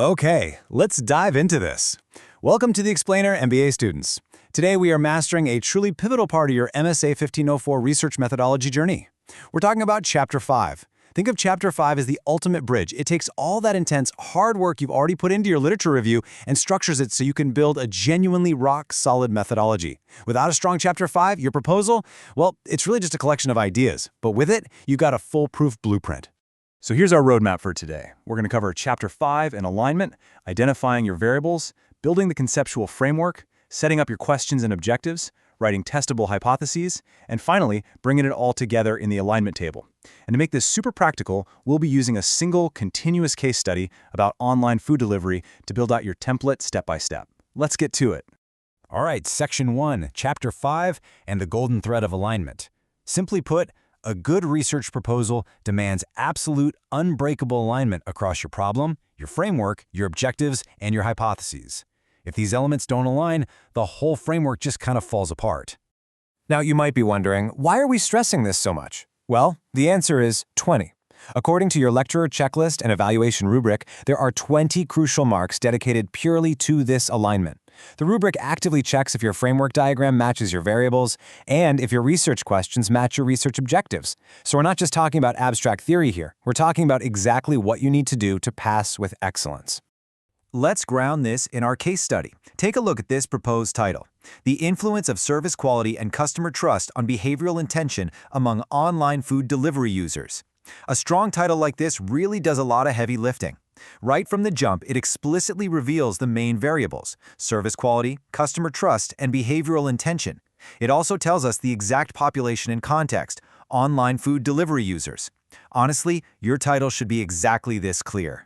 Okay, let's dive into this. Welcome to The Explainer, MBA students. Today we are mastering a truly pivotal part of your MSA10504 research methodology journey. We're talking about Chapter 5. Think of Chapter 5 as the ultimate bridge. It takes all that intense, hard work you've already put into your literature review and structures it so you can build a genuinely rock-solid methodology. Without a strong Chapter 5, your proposal, well, it's really just a collection of ideas. But with it, you got a foolproof blueprint. So here's our roadmap for today. We're going to cover Chapter 5 in alignment, identifying your variables, building the conceptual framework, setting up your questions and objectives, writing testable hypotheses, and finally, bringing it all together in the alignment table. And to make this super practical, we'll be using a single continuous case study about online food delivery to build out your template step by step. Let's get to it. All right, Section 1, Chapter 5, and the golden thread of alignment. Simply put, a good research proposal demands absolute, unbreakable alignment across your problem, your framework, your objectives, and your hypotheses. If these elements don't align, the whole framework just kind of falls apart. Now, you might be wondering, why are we stressing this so much? Well, the answer is 20. According to your lecturer checklist and evaluation rubric, there are 20 crucial marks dedicated purely to this alignment. The rubric actively checks if your framework diagram matches your variables and if your research questions match your research objectives. So we're not just talking about abstract theory here. We're talking about exactly what you need to do to pass with excellence. Let's ground this in our case study. Take a look at this proposed title: The Influence of Service Quality and Customer Trust on Behavioral Intention Among Online Food Delivery Users. A strong title like this really does a lot of heavy lifting. Right from the jump, it explicitly reveals the main variables: service quality, customer trust, and behavioral intention. It also tells us the exact population and context: online food delivery users. Honestly, your title should be exactly this clear.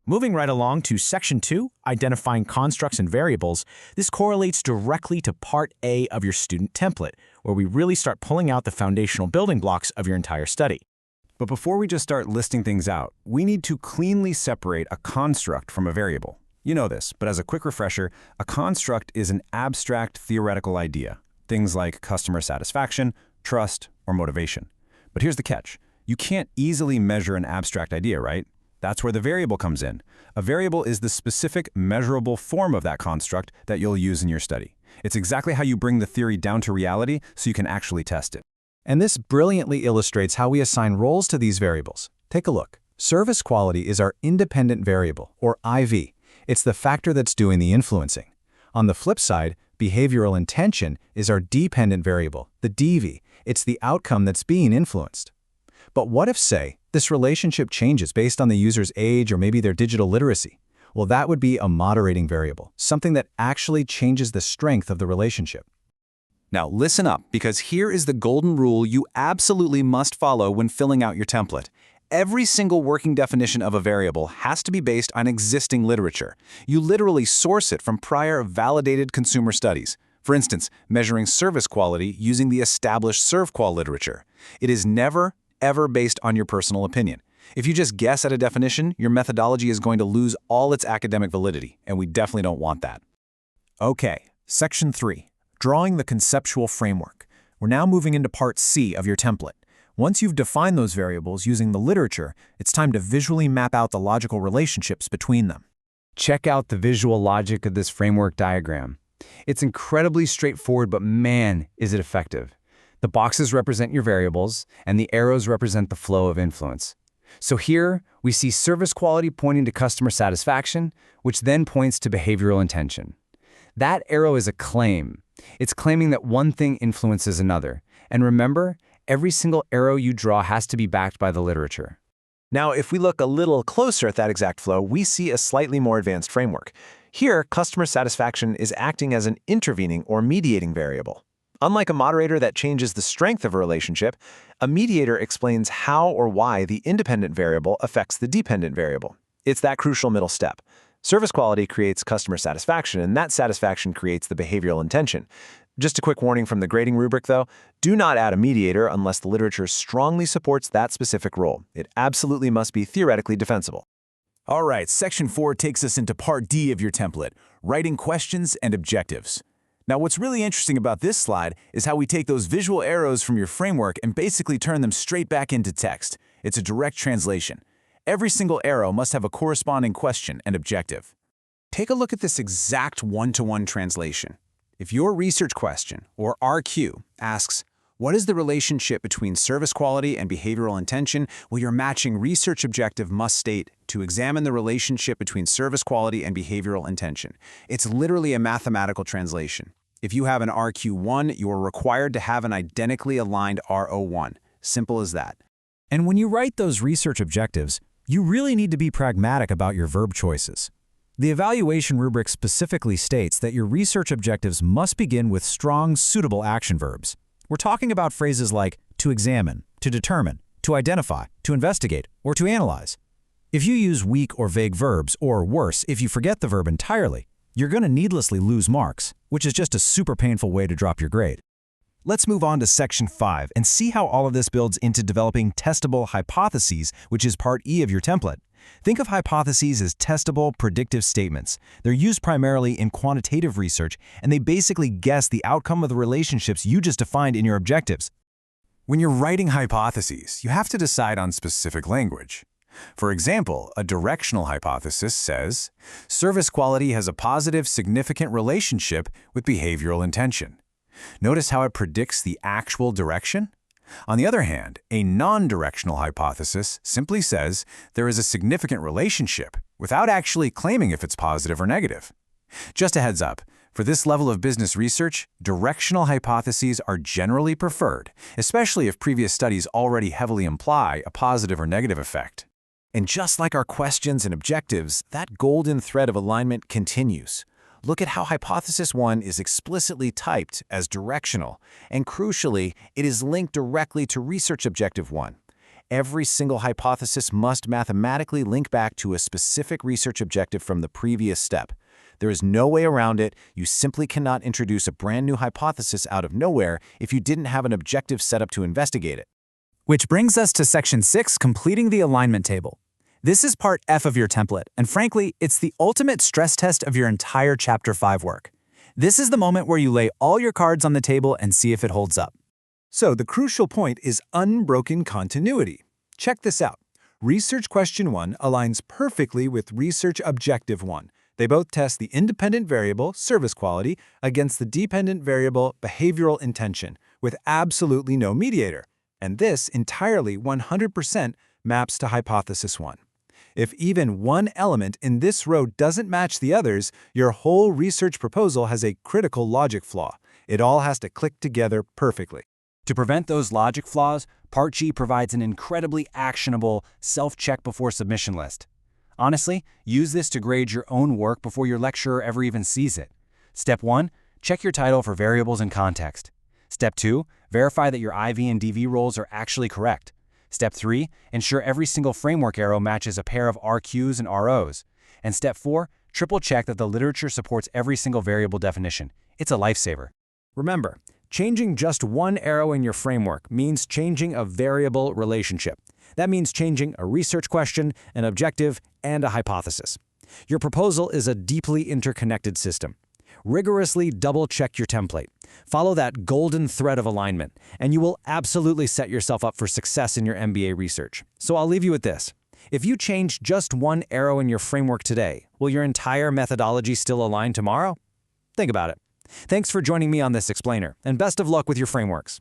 Moving right along to Section 2, Identifying Constructs and Variables, this correlates directly to Part A of your student template, where we really start pulling out the foundational building blocks of your entire study. But before we just start listing things out, we need to cleanly separate a construct from a variable. You know this, but as a quick refresher, a construct is an abstract theoretical idea. Things like customer satisfaction, trust, or motivation. But here's the catch. You can't easily measure an abstract idea, right? That's where the variable comes in. A variable is the specific, measurable form of that construct that you'll use in your study. It's exactly how you bring the theory down to reality so you can actually test it. And this brilliantly illustrates how we assign roles to these variables. Take a look. Service quality is our independent variable, or IV. It's the factor that's doing the influencing. On the flip side, behavioral intention is our dependent variable, the DV. It's the outcome that's being influenced. But what if, say, this relationship changes based on the user's age or maybe their digital literacy? Well, that would be a moderating variable, something that actually changes the strength of the relationship. Now listen up, because here is the golden rule you absolutely must follow when filling out your template. Every single working definition of a variable has to be based on existing literature. You literally source it from prior validated consumer studies. For instance, measuring service quality using the established ServQual literature. It is never, ever based on your personal opinion. If you just guess at a definition, your methodology is going to lose all its academic validity, and we definitely don't want that. Okay, Section 3. Drawing the conceptual framework. We're now moving into Part C of your template. Once you've defined those variables using the literature, it's time to visually map out the logical relationships between them. Check out the visual logic of this framework diagram. It's incredibly straightforward, but man, is it effective. The boxes represent your variables, and the arrows represent the flow of influence. So here, we see service quality pointing to customer satisfaction, which then points to behavioral intention. That arrow is a claim. It's claiming that one thing influences another. And remember, every single arrow you draw has to be backed by the literature. Now, if we look a little closer at that exact flow, we see a slightly more advanced framework. Here, customer satisfaction is acting as an intervening or mediating variable. Unlike a moderator that changes the strength of a relationship, a mediator explains how or why the independent variable affects the dependent variable. It's that crucial middle step. Service quality creates customer satisfaction, and that satisfaction creates the behavioral intention. Just a quick warning from the grading rubric, though, do not add a mediator unless the literature strongly supports that specific role. It absolutely must be theoretically defensible. All right, Section 4 takes us into Part D of your template, writing questions and objectives. Now, what's really interesting about this slide is how we take those visual arrows from your framework and basically turn them straight back into text. It's a direct translation. Every single arrow must have a corresponding question and objective. Take a look at this exact one-to-one translation. If your research question, or RQ, asks, what is the relationship between service quality and behavioral intention? Well, your matching research objective must state, to examine the relationship between service quality and behavioral intention. It's literally a mathematical translation. If you have an RQ1, you are required to have an identically aligned RO1. Simple as that. And when you write those research objectives, you really need to be pragmatic about your verb choices. The evaluation rubric specifically states that your research objectives must begin with strong, suitable action verbs. We're talking about phrases like to examine, to determine, to identify, to investigate, or to analyze. If you use weak or vague verbs, or worse, if you forget the verb entirely, you're going to needlessly lose marks, which is just a super painful way to drop your grade. Let's move on to Section 5 and see how all of this builds into developing testable hypotheses, which is Part E of your template. Think of hypotheses as testable, predictive statements. They're used primarily in quantitative research, and they basically guess the outcome of the relationships you just defined in your objectives. When you're writing hypotheses, you have to decide on specific language. For example, a directional hypothesis says, service quality has a positive, significant relationship with behavioral intention. Notice how it predicts the actual direction? On the other hand, a non-directional hypothesis simply says there is a significant relationship without actually claiming if it's positive or negative. Just a heads up, for this level of business research, directional hypotheses are generally preferred, especially if previous studies already heavily imply a positive or negative effect. And just like our questions and objectives, that golden thread of alignment continues. Look at how Hypothesis 1 is explicitly typed as directional, and crucially, it is linked directly to Research Objective 1. Every single hypothesis must mathematically link back to a specific research objective from the previous step. There is no way around it. You simply cannot introduce a brand new hypothesis out of nowhere if you didn't have an objective set up to investigate it. Which brings us to Section 6, completing the alignment table. This is Part F of your template, and frankly, it's the ultimate stress test of your entire Chapter 5 work. This is the moment where you lay all your cards on the table and see if it holds up. So the crucial point is unbroken continuity. Check this out. Research Question 1 aligns perfectly with Research Objective 1. They both test the independent variable, service quality, against the dependent variable, behavioral intention, with absolutely no mediator. And this entirely 100% maps to Hypothesis 1. If even one element in this row doesn't match the others, your whole research proposal has a critical logic flaw. It all has to click together perfectly. To prevent those logic flaws, Part G provides an incredibly actionable self-check before submission list. Honestly, use this to grade your own work before your lecturer ever even sees it. Step 1, check your title for variables and context. Step 2, verify that your IV and DV roles are actually correct. Step 3, ensure every single framework arrow matches a pair of RQs and ROs. And Step 4, triple check that the literature supports every single variable definition. It's a lifesaver. Remember, changing just one arrow in your framework means changing a variable relationship. That means changing a research question, an objective, and a hypothesis. Your proposal is a deeply interconnected system. Rigorously double-check your template. Follow that golden thread of alignment, and you will absolutely set yourself up for success in your MBA research. So I'll leave you with this. If you change just one arrow in your framework today, will your entire methodology still align tomorrow? Think about it. Thanks for joining me on this explainer, and best of luck with your frameworks.